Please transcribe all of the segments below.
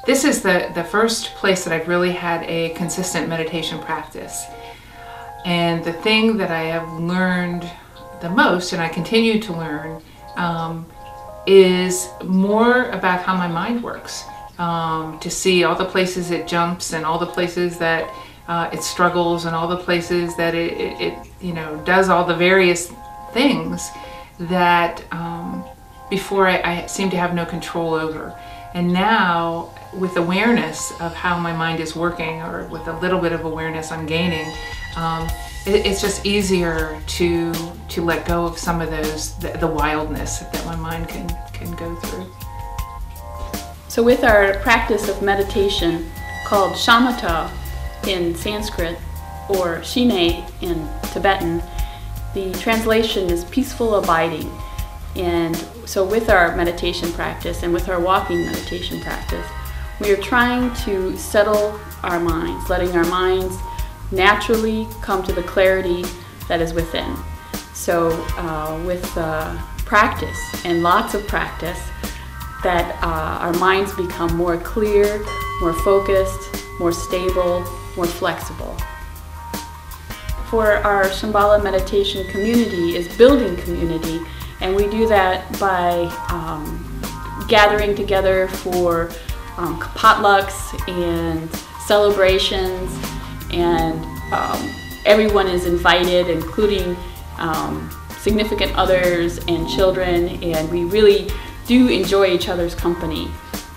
This is the first place that I've really had a consistent meditation practice. And the thing that I have learned the most, and I continue to learn, is more about how my mind works. To see all the places it jumps and all the places that it struggles and all the places that it does all the various things that before I seemed to have no control over. And now, with awareness of how my mind is working, or with a little bit of awareness I'm gaining, it's just easier to let go of some of the wildness that my mind can go through. So with our practice of meditation called shamatha in Sanskrit, or shine in Tibetan, the translation is peaceful abiding. And so with our meditation practice and with our walking meditation practice, we are trying to settle our minds, letting our minds naturally come to the clarity that is within. So with practice, and lots of practice, that our minds become more clear, more focused, more stable, more flexible. For our Shambhala meditation community is building community, and we do that by gathering together for potlucks and celebrations, and everyone is invited, including significant others and children, and we really do enjoy each other's company.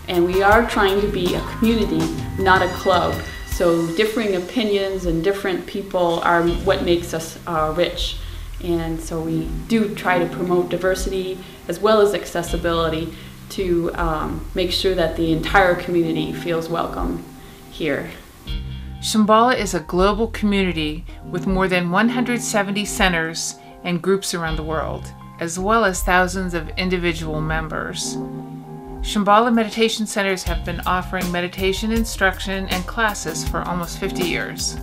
And we are trying to be a community, not a club. So differing opinions and different people are what makes us rich. And so we do try to promote diversity as well as accessibility to make sure that the entire community feels welcome here. Shambhala is a global community with more than 170 centers and groups around the world, as well as thousands of individual members. Shambhala meditation centers have been offering meditation instruction and classes for almost 50 years.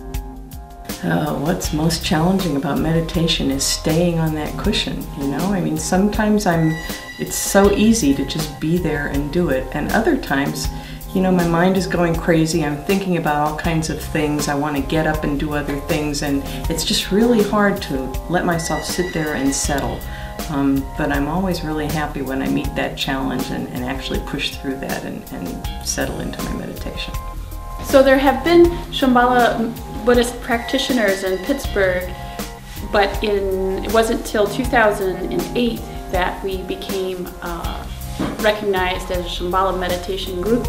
What's most challenging about meditation is staying on that cushion, you know? I mean, sometimes it's so easy to just be there and do it, and other times, you know, my mind is going crazy, I'm thinking about all kinds of things, I want to get up and do other things, and it's just really hard to let myself sit there and settle. But I'm always really happy when I meet that challenge and actually push through that and settle into my meditation. So there have been Shambhala Buddhist practitioners in Pittsburgh, but it wasn't till 2008 that we became recognized as a Shambhala meditation group.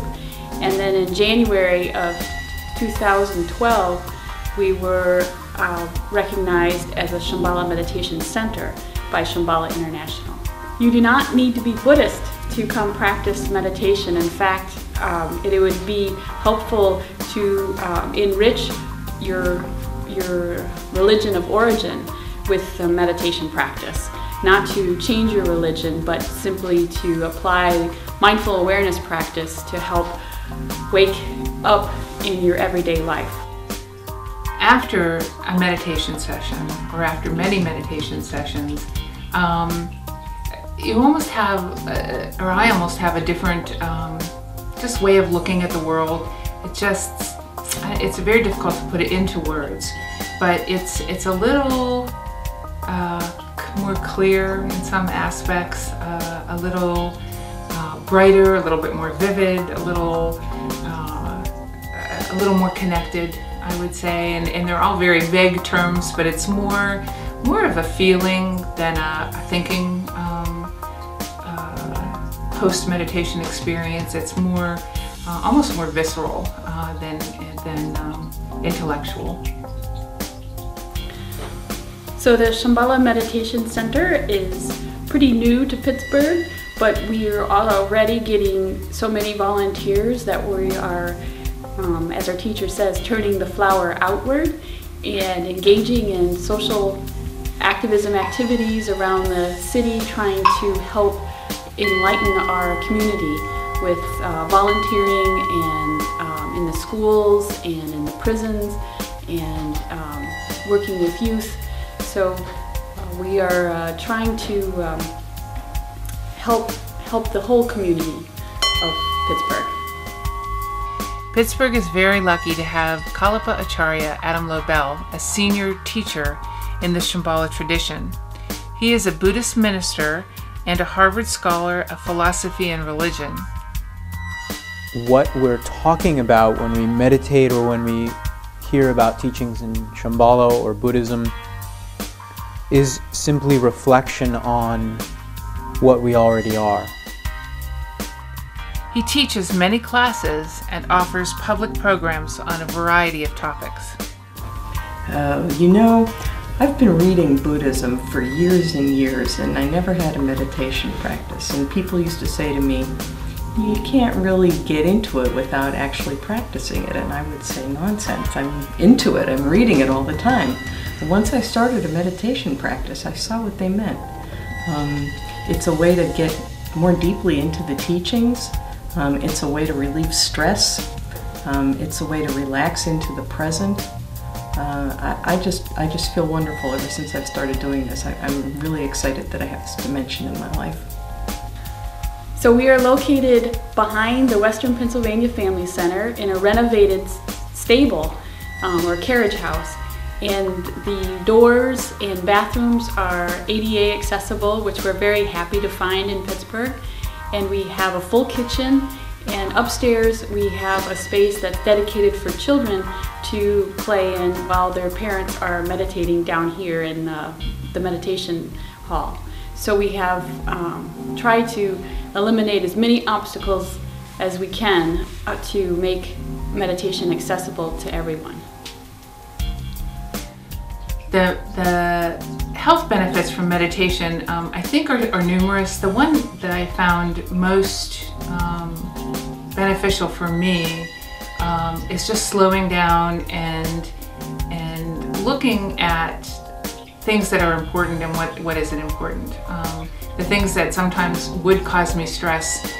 And then in January of 2012, we were recognized as a Shambhala meditation center by Shambhala International. You do not need to be Buddhist to come practice meditation. In fact, it would be helpful to enrich your religion of origin with the meditation practice. Not to change your religion, but simply to apply mindful awareness practice to help wake up in your everyday life. After a meditation session, or after many meditation sessions, you almost have, or I almost have a different just way of looking at the world. It's very difficult to put it into words, but it's a little more clear in some aspects, a little brighter, a little bit more vivid, a little more connected, I would say, and they're all very vague terms, but it's more of a feeling than a thinking post-meditation experience. It's more almost more visceral than intellectual. So the Shambhala Meditation Center is pretty new to Pittsburgh, but we are already getting so many volunteers that we are, as our teacher says, turning the flower outward and engaging in social activism activities around the city, trying to help enlighten our community with volunteering and in the schools and in the prisons and working with youth. So we are trying to help the whole community of Pittsburgh. Pittsburgh is very lucky to have Kalapa Acharya Adam Lobel, a senior teacher in the Shambhala tradition. He is a Buddhist minister and a Harvard scholar of philosophy and religion. What we're talking about when we meditate or when we hear about teachings in Shambhala or Buddhism is simply reflection on what we already are. He teaches many classes and offers public programs on a variety of topics. You know, I've been reading Buddhism for years and years, and I never had a meditation practice. And people used to say to me, you can't really get into it without actually practicing it. And I would say, nonsense, I'm into it, I'm reading it all the time. And once I started a meditation practice, I saw what they meant. It's a way to get more deeply into the teachings. It's a way to relieve stress. It's a way to relax into the present. I just feel wonderful ever since I've started doing this. I'm really excited that I have this dimension in my life. So we are located behind the Western Pennsylvania Family Center in a renovated stable or carriage house. And the doors and bathrooms are ADA accessible, which we're very happy to find in Pittsburgh. And we have a full kitchen, and upstairs we have a space that's dedicated for children to play in while their parents are meditating down here in the meditation hall. So we have tried to eliminate as many obstacles as we can to make meditation accessible to everyone. The health benefits from meditation, I think, are numerous. The one that I found most beneficial for me is just slowing down and looking at things that are important and what isn't important. The things that sometimes would cause me stress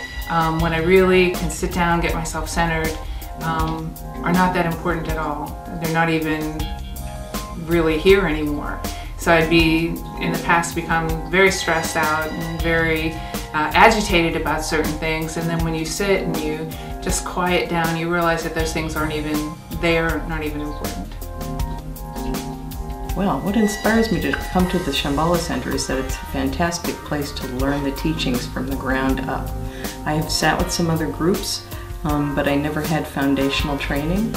when I really can sit down, get myself centered, are not that important at all. They're not even really here anymore. So I'd be, in the past, become very stressed out and very agitated about certain things, and then when you sit and you just quiet down, you realize that those things aren't even there, not even important. Well, what inspires me to come to the Shambhala Center is that it's a fantastic place to learn the teachings from the ground up. I have sat with some other groups, but I never had foundational training,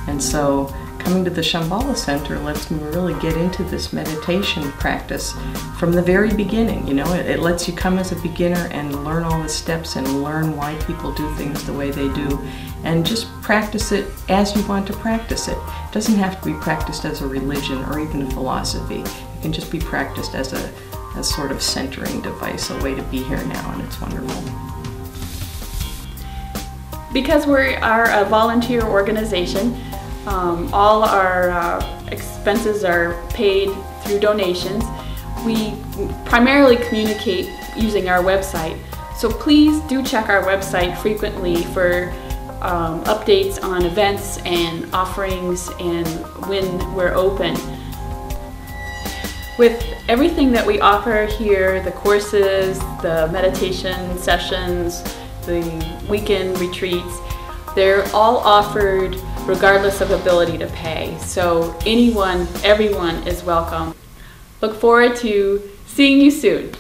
and so coming to the Shambhala Center lets me really get into this meditation practice from the very beginning. You know, it lets you come as a beginner and learn all the steps and learn why people do things the way they do, and just practice it as you want to practice it. It doesn't have to be practiced as a religion or even a philosophy. It can just be practiced as a sort of centering device, a way to be here now, and it's wonderful. Because we are a volunteer organization, all our expenses are paid through donations. We primarily communicate using our website, so please do check our website frequently for updates on events and offerings and when we're open. With everything that we offer here, the courses, the meditation sessions, the weekend retreats, they're all offered regardless of ability to pay. So anyone, everyone is welcome. Look forward to seeing you soon.